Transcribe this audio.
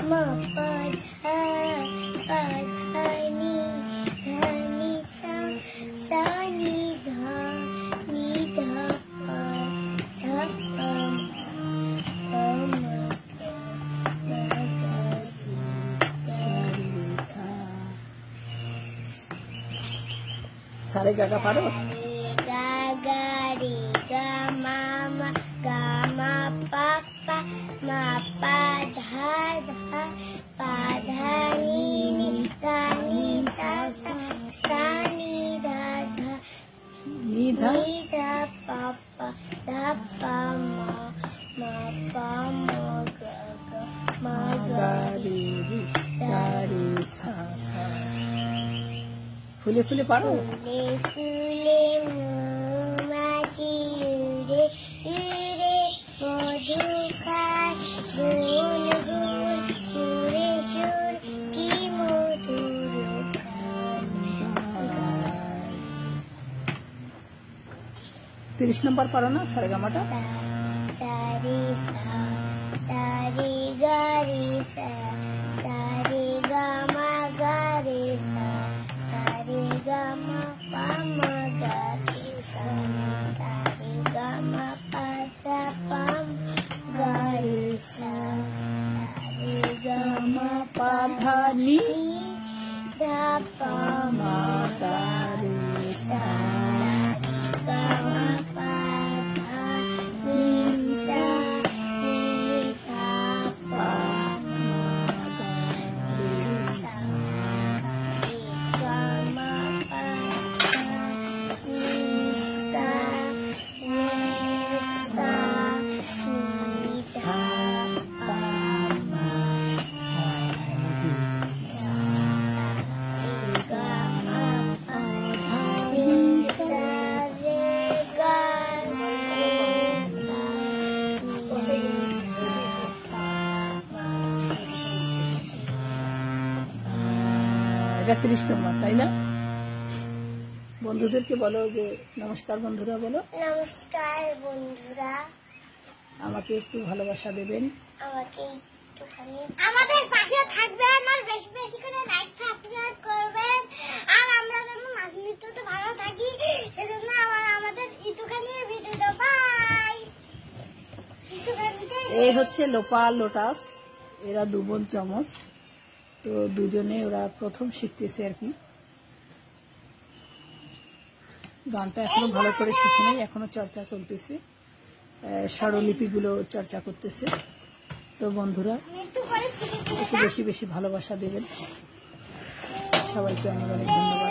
ma pa dha ni sa sa ni dha pa dha pa ma ga ri sa সারে Gaga পারো? ga ga ri ga ma pa pa ma pa dha pa dha ni ga ni sa sa ni dha নি ধা pa pa dha pa ma pa ma ga রি রি গা রি সা সা। ফুলে ফুলে পারো? ফুলে ফুলে মৌমাছি উড়ে উড়ে মধু খায় গুন গুন সুরে সুর কি মধুর গান। 30 নম্বর পারো না সারেগামাটা? sa ri ga ri sa ri ga ma ri sa ri ga ma pa ma ga ri sa ri ga ma pa dha pa ga ri sa ri ga ma পা ধা নি dha pa মা গা রি সা। ri ga ma pa dha ni sa ni dha pa এটা 30 নম্বর, তাই না? বন্ধুদেরকে বলো যে নমস্কার বন্ধুরা বলো। নমস্কার বন্ধুরা, আমাকে একটু ভালোবাসা দেবেন, আমাকে একটুখানি আমাদের পাশে থাকবেন আর বেশি বেশি করে লাইক সাবস্ক্রাইব করবেন। আর আমরা যেন মাঝনিত্যতে ভালো থাকি সেজন্য আমাদের একটুখানি ভিডিও বাই। এই হচ্ছে লোপা লোটাস, এরা দু বোন চমচ। তো দুজনে ওরা প্রথম শিখতেছে আর কি। গানটা এখনো ভালো করে শিখে নাই, এখনো চর্চা চলতেছে, স্বরলিপিগুলো চর্চা করতেছে। তো বন্ধুরা একটু বেশি বেশি ভালোবাসা দেবেন, সবাইকে অনেক অনেক ধন্যবাদ।